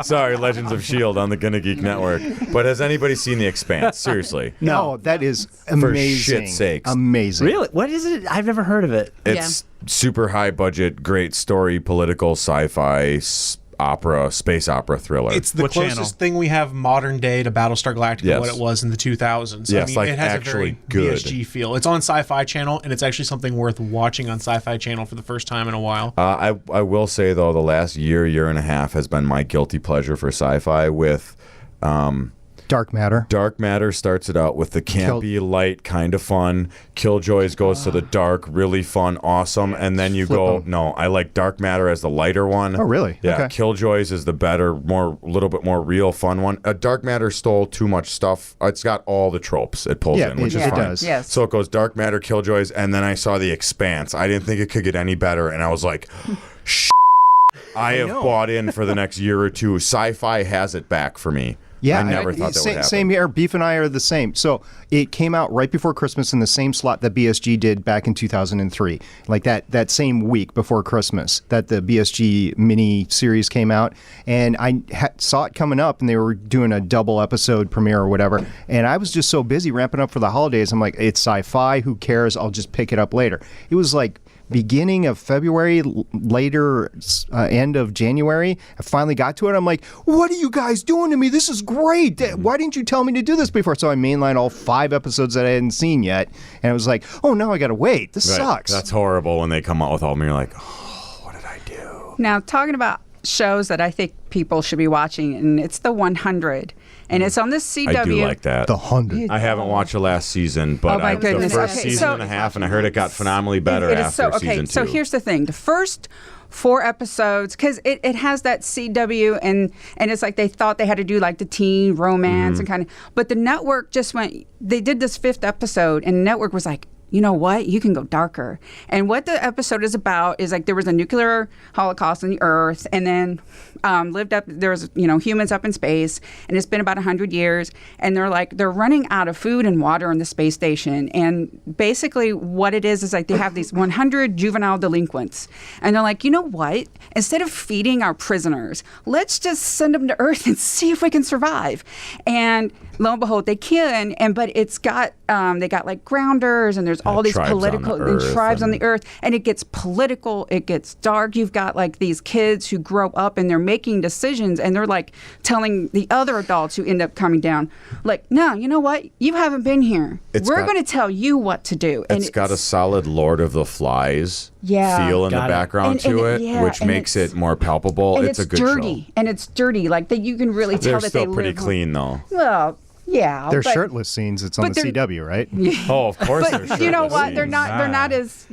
Sorry, Legends of S.H.I.E.L.D. on the GonnaGeek Network. But has anybody seen The Expanse? Seriously. No, that is amazing. shit's sakes. Amazing. Really? What is it? I've never heard of it. It's super high budget, great story, political, sci-fi, opera, space opera thriller. It's the What closest channel? thing we have modern day to Battlestar Galactica, Yes. what it was in the 2000s. Yes, like it has a actually very good. BSG feel. It's on Sci-Fi Channel, and it's actually something worth watching on Sci-Fi Channel for the first time in a while. I will say, though, the last year and a half has been my guilty pleasure for sci-fi with... Dark Matter. Dark Matter starts it out with the campy, light, kind of fun. Killjoys goes to the dark, really fun, awesome. And then you Flip go, 'em. no, I like Dark Matter as the lighter one. Oh, really? Yeah, Okay. Killjoys is the better, little bit more real, fun one. Dark Matter stole too much stuff. It's got all the tropes it pulls in, which is it fine. does. Yes. So it goes Dark Matter, Killjoys, and then I saw The Expanse. I didn't think it could get any better, and I was like, I have bought in for the next year or two. Sci-fi has it back for me. Yeah, I never thought that would happen. Same here. Beef and I are the same. So it came out right before Christmas in the same slot that BSG did back in 2003. Like that same week before Christmas that the BSG mini series came out. And I saw it coming up and they were doing a double episode premiere or whatever. And I was just so busy ramping up for the holidays. I'm like, it's sci-fi. Who cares? I'll just pick it up later. It was like beginning of February, later end of January. I finally got to it. I'm like, what are you guys doing to me? This is great. Why didn't you tell me to do this before? So I mainlined all 5 episodes that I hadn't seen yet. And I was like, oh, now I got to wait. This Right. sucks. That's horrible when they come out with all of them. You're like, oh, what did I do? Now, talking about shows that I think people should be watching, and it's The 100, and it's on the CW. I do like that. The 100. I haven't watched the last season, but Oh, my the goodness. first Okay, season so- and a half, and I heard it got phenomenally better It is after season 2. So here's the thing: the first 4 episodes, because it has that CW, and it's like they thought they had to do like the teen romance and kind of, but the network just went. They did this 5th episode, and the network was like, you know what? You can go darker. And what the episode is about is like there was a nuclear holocaust on the Earth, and then there was humans up in space, and it's been about 100 years, and they're running out of food and water on the space station, and basically what it is like they have these 100 juvenile delinquents, and they're like, you know what? Instead of feeding our prisoners, let's just send them to Earth and see if we can survive. And lo and behold, they can. But it's got they got like grounders, and there's all these tribes on political the Earth tribes on and- the Earth, and it gets political, it gets dark. You've got like these kids who grow up and they're making decisions, and they're like telling the other adults who end up coming down, like, no, you know what? You haven't been here. We're going to tell you what to do. And It's got a solid Lord of the Flies feel in the background to it, which makes it more palpable. and It's a good dirty, show. and it's dirty. Like that, you can really tell They're that still they pretty live. clean, though. Well, yeah, They're but- shirtless scenes. It's on but the they're- CW, right? Oh, of course they're But you know shirtless what? They're scenes. not. They're not as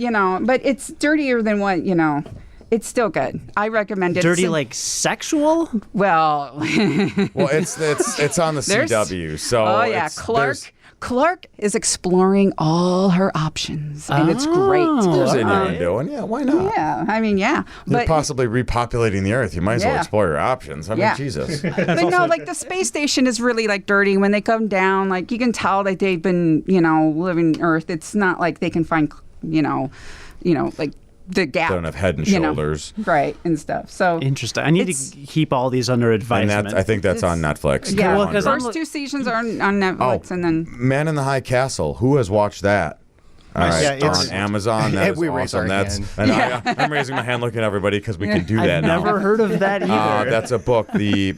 but it's dirtier than what It's still good. I recommend it. Dirty, It's- like sexual? well. Well, it's on the There's- CW, so Oh yeah, it's, Clark is exploring all her options, and it's great. there's in there and doing. Yeah, why not? Yeah, I mean, yeah, You're but possibly repopulating the Earth. You might as well Yeah. explore your options. I mean, Yeah. Jesus. but no, like the space station is really like dirty. When they come down, like you can tell that they've been, living Earth. It's not like they can find, like the gap. They don't have head and you know, shoulders. right, and stuff. So Interesting. I need It's- to keep all these under And advisement. I think that's on Netflix. yeah, Well, 'cause I'm first 2 seasons are on Netflix, and then Man in the High Castle. Who has watched that? All right, Yeah, it's- on Amazon. That is we raise awesome. our That's hand. and I'm raising my hand, looking at everybody because we can do that I've now. never heard of that either. That's a book. The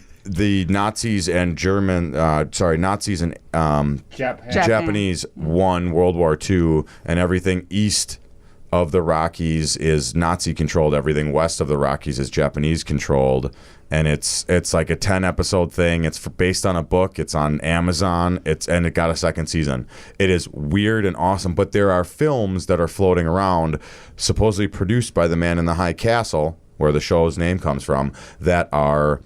Nazis and Nazis and Japanese won World War II, and everything east of the Rockies is Nazi controlled. Everything west of the Rockies is Japanese controlled, and it's like a 10-episode thing. It's based on a book. It's on Amazon. And it got a 2nd season. It is weird and awesome, but there are films that are floating around, supposedly produced by the Man in the High Castle, where the show's name comes from, that are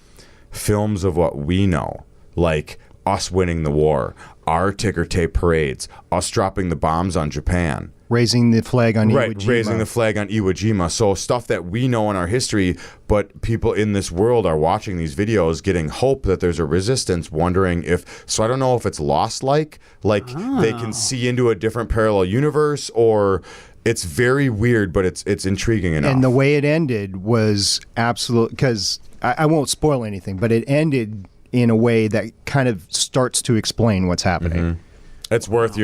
films of what we know, like us winning the war, our ticker tape parades, us dropping the bombs on Japan. Raising the flag on Iwo Right, Jima. raising the flag on Iwo Jima. So stuff that we know in our history, but people in this world are watching these videos, getting hope that there's a resistance, wondering if. So I don't know if it's Lost like they can see into a different parallel universe, or it's very weird, but it's intriguing enough. And the way it ended was absolute, because I won't spoil anything, but it ended in a way that kind of starts to explain what's happening. Mm-hmm. It's worth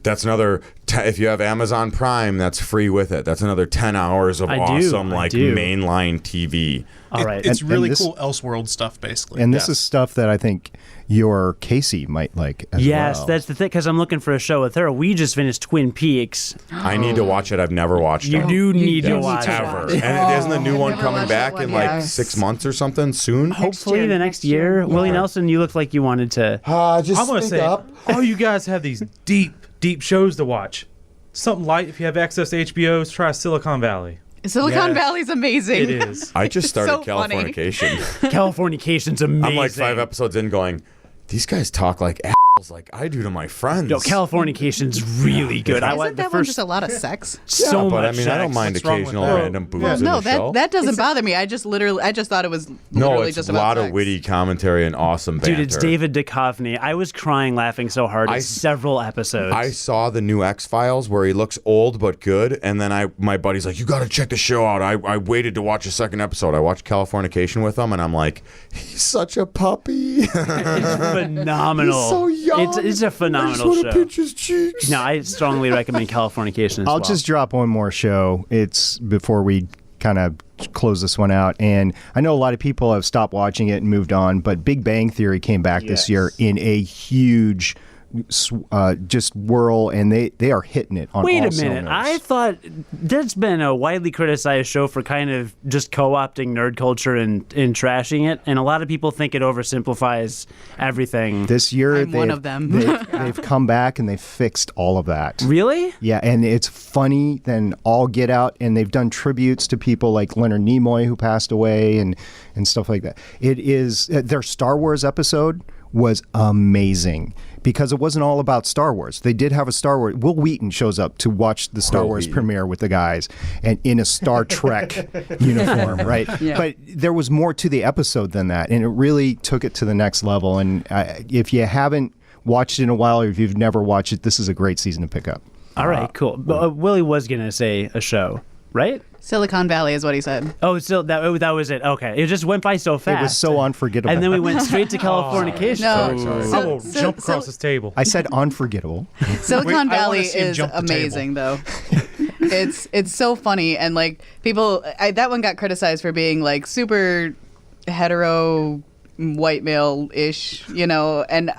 that's another, if you have Amazon Prime, that's free with it. That's another 10 hours of awesome, mainline TV. All right. It's really this, cool Elseworld stuff, basically. And this is stuff that I think your Casey might like as yes, well. that's the thing, because I'm looking for a show with her. We just finished Twin Peaks. I need to watch it. I've never watched You it. do need to watch Ever. it. And isn't the new one never coming watched back that in one, like yes. 6 months or something soon? Hopefully the next year. Willie Nelson, you look like you wanted to. Just I'm going to speak say, up. all you guys have these deep shows to watch. Something light, if you have access to HBO's, try Silicon Valley. Silicon Yes. Valley's amazing. It is. I just started so funny. Californication. Californication's amazing. I'm like 5 episodes in going, these guys talk like assholes like I do to my friends. No, Californication's really good. I Isn't like the that one first just a lot of sex? so but much I mean, I don't sex. mind What's wrong with occasional that? random boobs in No, the show. that doesn't bother me. I just thought it was No, literally it's just a about lot sex. of witty commentary and awesome banter. Dude, it's David Duchovny. I was crying laughing so hard at several episodes. I saw the new X-Files where he looks old but good, and then my buddy's like, you got to check the show out. I waited to watch a second episode. I watched Californication with him, and I'm like, he's such a puppy. It's phenomenal. He's so young. It's a I phenomenal just want to show. pinch his cheeks. No, I strongly recommend Californication as I'll well. just drop one more show. It's before we kind of close this one out. And I know a lot of people have stopped watching it and moved on, but Big Bang Theory came back this year in a huge just whirl, and they are hitting it on Wait all a minute. cylinders. I thought that's been a widely criticized show for kind of just co-opting nerd culture and trashing it, and a lot of people think it oversimplifies everything. This year, I'm one of them. they've come back and they've fixed all of that. Really? Yeah, and it's funny then all get out, and they've done tributes to people like Leonard Nimoy who passed away and stuff like that. It is their Star Wars episode was amazing because it wasn't all about Star Wars. They did have a Star Wars. Will Wheaton shows up to watch the Star Wars premiere with the guys and in a Star Trek uniform, right? Yeah. But there was more to the episode than that, and it really took it to the next level. And if you haven't watched it in a while, or if you've never watched it, this is a great season to pick up. All right, cool. But Willie was going to say a show, right? Silicon Valley is what he said. Oh, so that was it. Okay. It just went by so fast. It was so unforgettable. And then we went straight to Californication. No. I will jump across this table. I said unforgettable. Silicon Wait, I wanna Valley see him is jump the amazing, though. It's so funny, and like people, that one got criticized for being like super hetero white male ish, and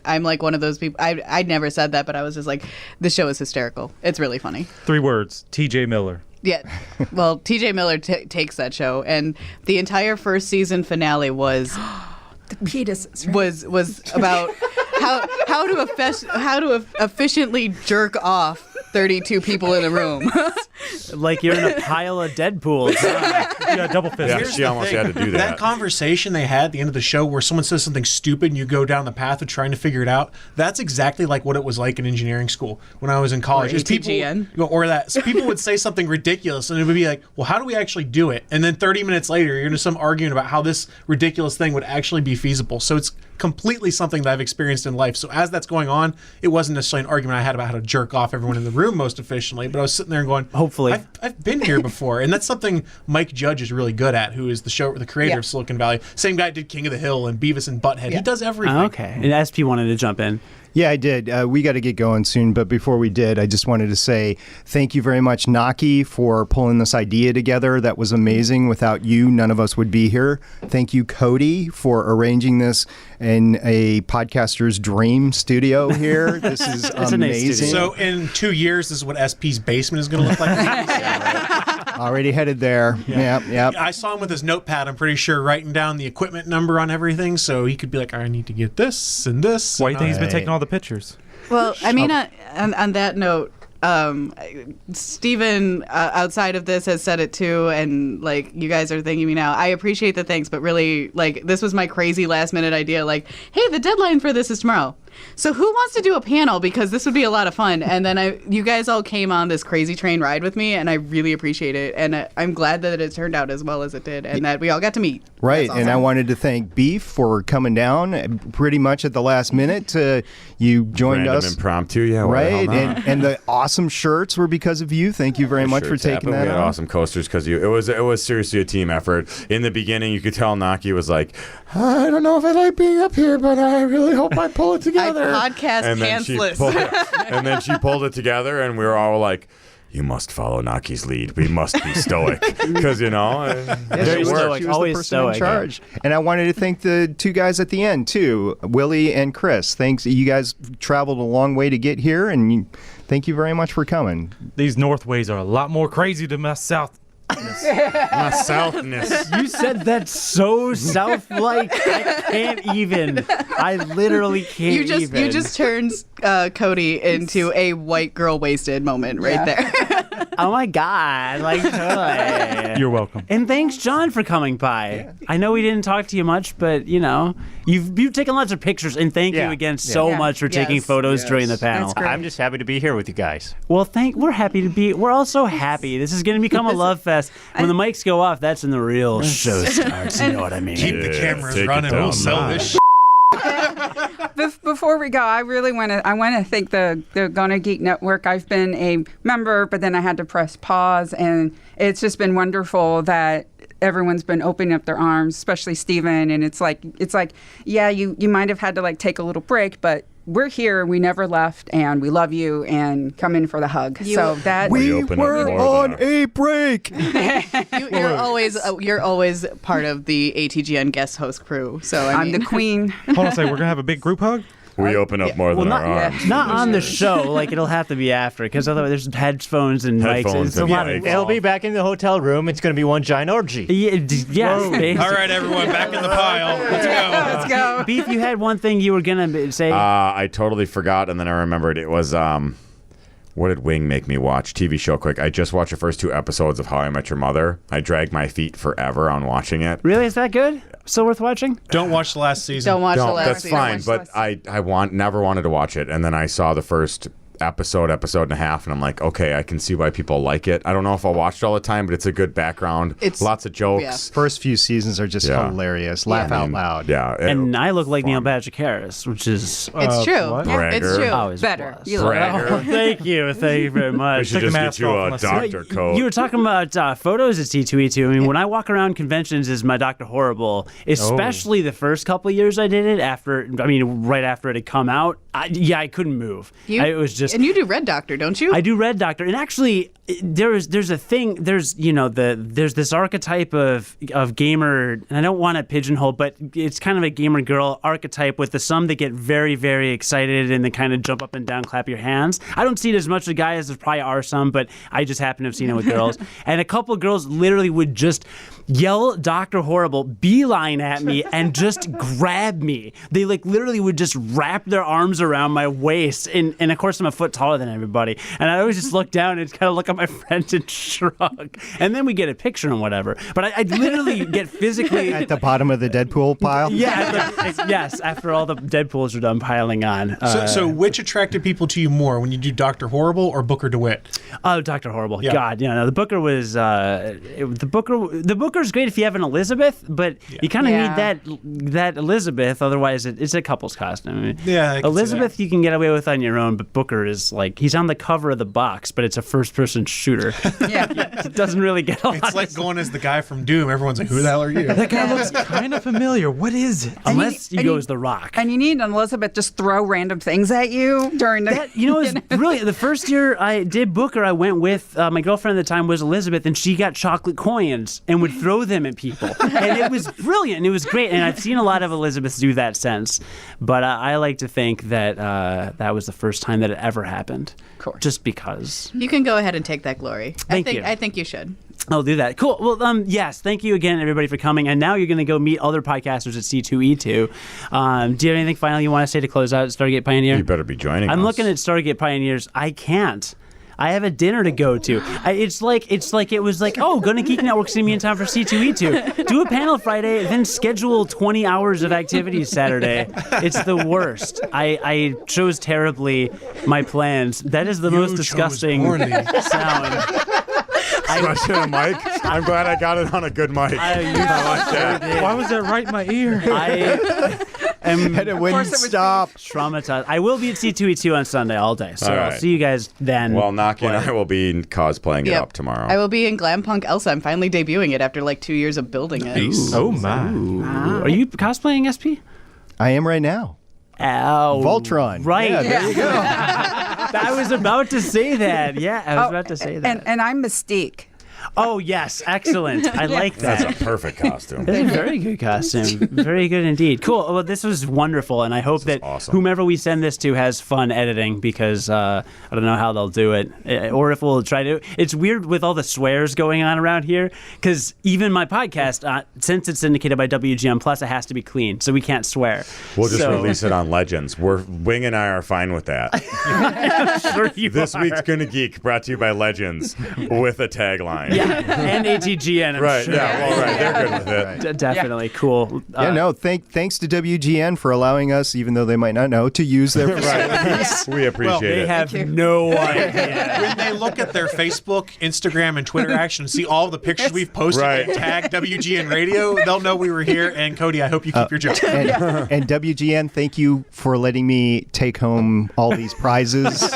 I'm like one of those people. I never said that, but I was just like, the show is hysterical. It's really funny. 3 words. T.J. Miller. Yeah, well, TJ Miller takes that show, and the entire first season finale was The Penises, right? was about how to efficiently jerk off 32 people in a room. Like you're in a pile of Deadpools. Yeah, double fist. Yeah, Here's she the almost thing. had to do That that. conversation they had at the end of the show where someone says something stupid and you go down the path of trying to figure it out, that's exactly like what it was like in engineering school when I was in college. Or Is people, ATGN. so people would say something ridiculous and it would be like, well, how do we actually do it? And then 30 minutes later, you're into some arguing about how this ridiculous thing would actually be feasible. So it's completely something that I've experienced in life. So as that's going on, it wasn't necessarily an argument I had about how to jerk off everyone in the room most efficiently, but I was sitting there and going, Hopefully. I've been here before. And that's something Mike Judge is really good at, who is the creator of Silicon Valley. Same guy did King of the Hill and Beavis and Butthead. He does everything. Okay. And SP wanted to jump in. Yeah, I did. We got to get going soon. But before we did, I just wanted to say thank you very much, Naki, for pulling this idea together. That was amazing. Without you, none of us would be here. Thank you, Cody, for arranging this in a podcaster's dream studio here. This is It's a nice amazing. studio. So in 2 years, this is what SP's basement is going to look like. Already headed there. Yep. I saw him with his notepad, I'm pretty sure, writing down the equipment number on everything, so he could be like, I need to get this and this. Why do you think he's been Right. taking all the pictures? Well, I mean, on that note, Steven, outside of this, has said it too, and like you guys are thanking me now. I appreciate the thanks, but really, like, this was my crazy last minute idea. Like, hey, the deadline for this is tomorrow. So who wants to do a panel? Because this would be a lot of fun. And then you guys all came on this crazy train ride with me, and I really appreciate it. And I'm glad that it turned out as well as it did, and that we all got to meet. Right, That's awesome. and I wanted to thank Beef for coming down pretty much at the last minute. You joined Random us. impromptu, yeah. Right, why the hell not? and the awesome shirts were because of you. Thank you very much for Shirts taking happened. that We had on. awesome coasters because you. It was seriously a team effort. In the beginning, you could tell Naki was like, I don't know if I like being up here, but I really hope I pull it together. I podcast and then she pantsless. and then she pulled it together, and we were all like, you must follow Naki's lead. We must be stoic. Because, you know, They she's were. stoic, She was always the person stoic. in charge. And I wanted to thank the two guys at the end, too, Willie and Chris. Thanks. You guys traveled a long way to get here, and thank you very much for coming. These Northways are a lot more crazy than my South. my southness. You said that so South-like. I can't even. I literally can't even. You just turned Cody into a white girl wasted moment right there. Oh my God! Like totally. You're welcome. And thanks, John, for coming by. I know we didn't talk to you much, but you know, you've taken lots of pictures, and thank you again so much for taking photos during the panel. I'm just happy to be here with you guys. Well, we're happy to be. We're also happy. This is going to become a love fest. When the mics go off, that's when the real show starts. You know what I mean? Keep the cameras take it running. down, We'll sell man. this. Before we go, I really want to thank the GonnaGeek Network. I've been a member, but then I had to press pause, and it's just been wonderful that everyone's been opening up their arms, especially Steven. And it's like, yeah, you might have had to like take a little break, but we're here. We never left, and we love you. And come in for the hug. So that We were on a break. You're always part of the ATGN guest host crew. So I'm the queen. Hold on a second. We're going to have a big group hug? We open up more than our arms. Not on the show. Like it'll have to be after, because otherwise there's headphones and mics. Headphones It's a and lot mics. of. It'll be back in the hotel room. It's going to be one giant orgy. Yes. basically. All right, everyone, back in the pile. Let's go. Let's go. Beef, you had one thing you were gonna say. I totally forgot, and then I remembered. It was what did Wing make me watch? TV show quick. I just watched the first 2 episodes of How I Met Your Mother. I dragged my feet forever on watching it. Really, is that good? Still worth watching? Don't watch the last season. Don't watch the last That's season. fine, but I never wanted to watch it, and then I saw the first episode and a half, and I'm like, okay, I can see why people like it. I don't know if I'll watch it all the time, but it's a good background. It's lots of jokes. yeah. First few seasons are just hilarious. Laugh out loud. Yeah, And I look like Neil Patrick Harris, which is It's true. what? Yeah, it's Bragger. true. always Better. plus. You look Bragger. Oh, thank you very We much. should Take the just get mask you off a unless- doctor coat. You were talking about photos at C2E2. I mean, when I walk around conventions as my Dr. Horrible, especially the first couple of years I did it, right after it had come out, I couldn't move. It was just. And you do Red Doctor, don't you? I do Red Doctor, and actually, there's a thing. There's there's this archetype of gamer, and I don't want to pigeonhole, but it's kind of a gamer girl archetype with some that get very, very excited and they kind of jump up and down, clap your hands. I don't see it as much with guys. There probably are some, but I just happen to have seen it with girls. And a couple of girls literally would just yell Dr. Horrible, beeline at me, and just grab me. They literally would just wrap their arms around my waist, and of course I'm a foot taller than everybody, and I always just look down and kind of look at my friend and shrug, and then we get a picture and whatever. But I literally get physically At the bottom of the Deadpool pile? yes, after all the Deadpools are done piling on. So which attracted people to you more, when you do Dr. Horrible or Booker DeWitt? Oh, Dr. Horrible. Yeah. God, no, the Booker was the Booker's great if you have an Elizabeth, but you kind of need that Elizabeth, otherwise it's a couple's costume. I mean, Yeah, I can see Elizabeth you can get away with on your own, but Booker is he's on the cover of the box, but it's a first-person shooter. It doesn't really get a lot. It's like going as the guy from Doom. Everyone's like, who the hell are you? That guy looks kind of familiar. What is it? Unless you go as The Rock. And you need Elizabeth just throw random things at you during the. It's really the first year I did Booker. I went with my girlfriend at the time was Elizabeth, and she got chocolate coins and would throw them at people, and it was brilliant. It was great, and I've seen a lot of Elizabeths do that since. But I like to think that that was the first time that it ever happened. Of course. Just because. You can go ahead and take that glory. Thank you. I think you should. I'll do that. Cool. Well, yes. Thank you again, everybody, for coming. And now you're going to go meet other podcasters at C2E2. Do you have anything final you want to say to close out Stargate Pioneer? You better be joining us. I'm looking at Stargate Pioneers. I can't. I have a dinner to go to. It's like it was like, oh, GonnaGeek Network's gonna be in time for C2E2. Do a panel Friday, then schedule 20 hours of activities Saturday. It's the worst. I chose terribly my plans. That is the most disgusting sound. Especially on a mic. I'm glad I got it on a good mic. I like that. Why was that right in my ear? I am And it wouldn't stop. traumatized. I will be at C2E2 on Sunday all day, so All right. I'll see you guys then. Well, Naki and I will be cosplaying it Yep. up tomorrow. I will be in Glam Punk Elsa. I'm finally debuting it after like 2 years of building it. Oh my. Are you cosplaying SP? I am right now. Ow. Voltron. Right. Yeah, there you go. I was about to say that. Yeah, I was about to say that. And I'm Mystique. Oh, yes. Excellent. I like that. That's a perfect costume. That's a very good costume. Very good indeed. Cool. Well, this was wonderful, and I hope that whomever we send this to has fun editing because I don't know how they'll do it, or if we'll try to. It's weird with all the swears going on around here because even my podcast, since it's syndicated by WGN Plus, it has to be clean, so we can't swear. We'll just release it on Legends. Wing and I are fine with that. Sure you This are. week's GonnaGeek brought to you by Legends with a tagline. Yeah, and ATGN. I'm Right, sure. yeah, well, right. They're good with it. Definitely cool. Thanks to WGN for allowing us, even though they might not know, to use their facilities. We appreciate They it. have no idea. When they look at their Facebook, Instagram, and Twitter action and see all the pictures we've posted and tag WGN Radio, they'll know we were here. And Cody, I hope you keep your job. And WGN, thank you for letting me take home all these prizes.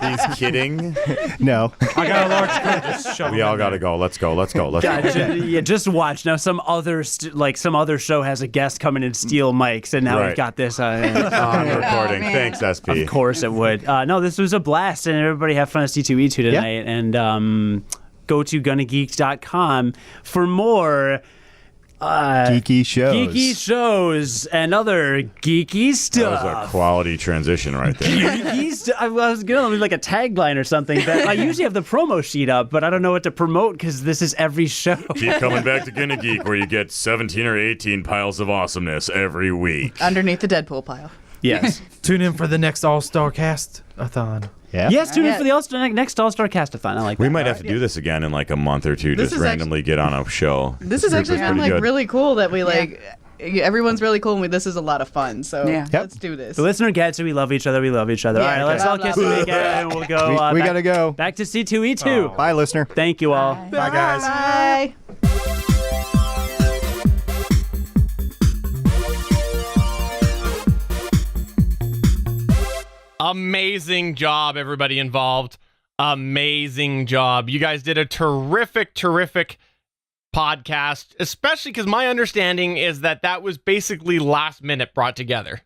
He's kidding. No. I got a large coat. Just shove We them all in got to there. go. Let's go. Just watch now. Some other some other show has a guest come in and steal mics, and now we've got this. I'm recording. Thanks, SP. Of course it would. No, this was a blast, and everybody have fun at C2E2 tonight. And go to GonnaGeek.com for more geeky shows and other geeky stuff. That was a quality transition right there. Geeky stuff. I was gonna leave like a tagline or something. But I usually have the promo sheet up, but I don't know what to promote because this is every show. Keep coming back to GonnaGeek where you get 17 or 18 piles of awesomeness every week. Underneath the Deadpool pile. Yes. Tune in for the next All-Star Cast-a-thon. Yeah. Yes, tune in for the next All-Star Cast-a-thon. I like that. We might have to do this again in like a month or two, This just is randomly get on a show. This has actually been like really cool that we like. Everyone's really cool, and this is a lot of fun. So let's do this. The listener gets it. We love each other. We love each other. Yeah, all right, let's all kiss and make out, and we'll go. We gotta go. Back to C2E2. Bye, listener. Thank you all. Bye, guys. Bye. Amazing job, everybody involved. Amazing job. You guys did a terrific podcast, especially because my understanding is that was basically last minute brought together.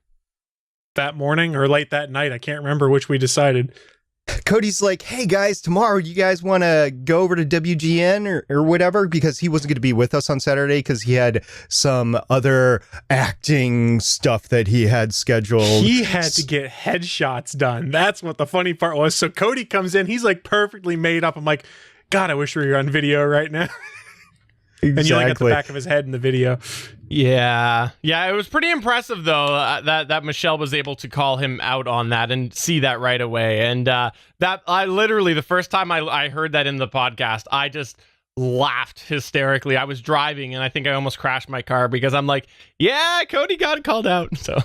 That morning or late that night, I can't remember which we decided. Cody's like, hey guys, tomorrow you guys want to go over to WGN or whatever? Because he wasn't going to be with us on Saturday because he had some other acting stuff that he had scheduled. He had to get headshots done. That's what the funny part was. So Cody comes in, he's like perfectly made up. I'm like, God, I wish we were on video right now. And you only got the back of his head in the video. Yeah, it was pretty impressive though that Michelle was able to call him out on that and see that right away. And that I literally the first time I heard that in the podcast, I just laughed hysterically. I was driving and I think I almost crashed my car because I'm like, yeah, Cody got called out. So.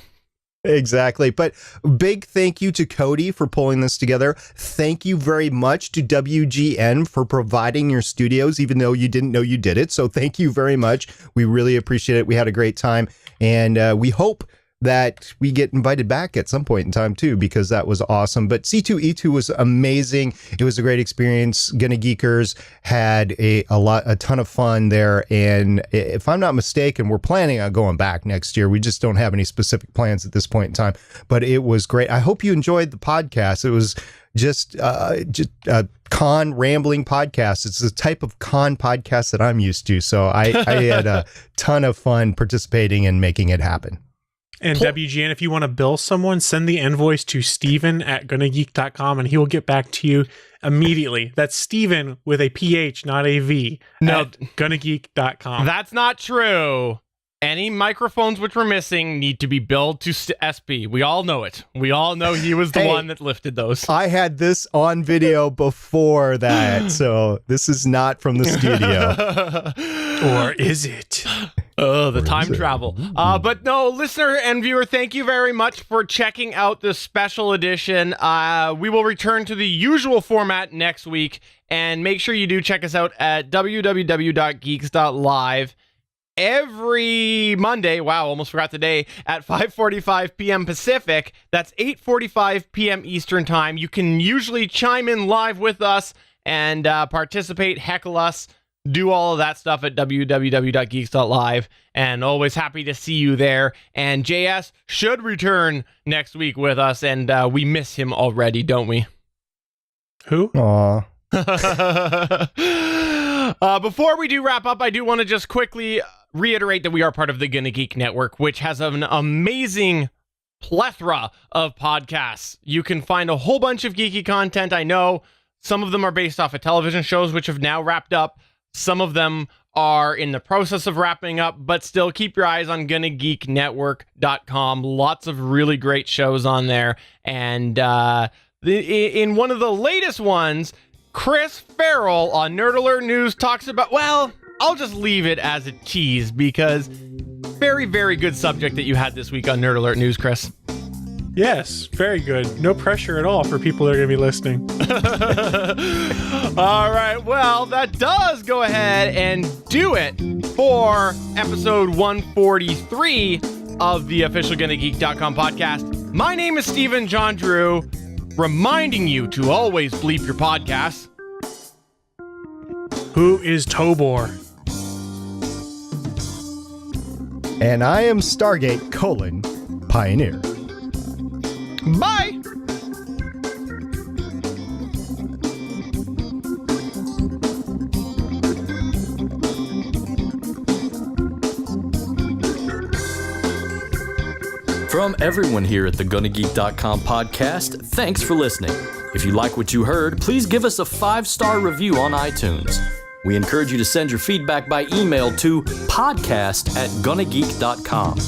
Exactly. But big thank you to Cody for pulling this together. Thank you very much to WGN for providing your studios, even though you didn't know you did it. So thank you very much. We really appreciate it. We had a great time. And we hope that we get invited back at some point in time too, because that was awesome. But C2E2 was amazing. It was a great experience. GonnaGeekers had a ton of fun there. And if I'm not mistaken, we're planning on going back next year. We just don't have any specific plans at this point in time, but it was great. I hope you enjoyed the podcast. It was just a con rambling podcast. It's the type of con podcast that I'm used to. So I had a ton of fun participating and making it happen. And WGN, if you want to bill someone, send the invoice to Steven@GonnaGeek.com and he will get back to you immediately. That's Steven with a PH, not a V. No, at GonnaGeek.com. That's not true. any microphones which were missing need to be billed to SP. We all know it. We all know he was the one that lifted those. I had this on video before that, so this is not from the studio. Or is it? Oh, the time travel. But no, listener and viewer, thank you very much for checking out this special edition. We will return to the usual format next week, and make sure you do check us out at www.geeks.live. Every Monday, wow, almost forgot the day, at 5:45 p.m. Pacific. That's 8:45 p.m. Eastern Time. You can usually chime in live with us and participate, heckle us, do all of that stuff at www.geeks.live, and always happy to see you there. And JS should return next week with us, and we miss him already, don't we? Who? Aw. Before we do wrap up, I do want to just quickly reiterate that we are part of the GonnaGeek Network, which has an amazing plethora of podcasts. You can find a whole bunch of geeky content. I know some of them are based off of television shows, which have now wrapped up. Some of them are in the process of wrapping up, but still keep your eyes on GonnaGeekNetwork.com. Lots of really great shows on there. And in one of the latest ones, Chris Farrell on Nerd Alert News talks about, well, I'll just leave it as a tease because very, very good subject that you had this week on Nerd Alert News, Chris. Yes, very good. No pressure at all for people that are going to be listening. All right, well, that does go ahead and do it for episode 143 of the official GonnaGeek.com podcast. My name is Stephen John Drew, reminding you to always bleep your podcasts. Who is Tobor? And I am Stargate: Pioneer. Bye! From everyone here at the GonnaGeek.com podcast, thanks for listening. If you like what you heard, please give us a 5-star review on iTunes. We encourage you to send your feedback by email to podcast@GonnaGeek.com.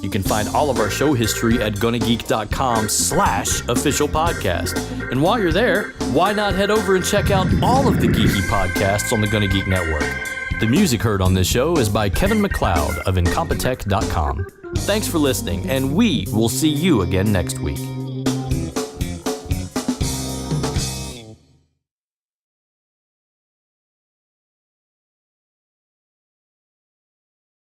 You can find all of our show history at GonnaGeek.com/official podcast. And while you're there, why not head over and check out all of the geeky podcasts on the GonnaGeek Network? The music heard on this show is by Kevin MacLeod of Incompetech.com. Thanks for listening, and we will see you again next week.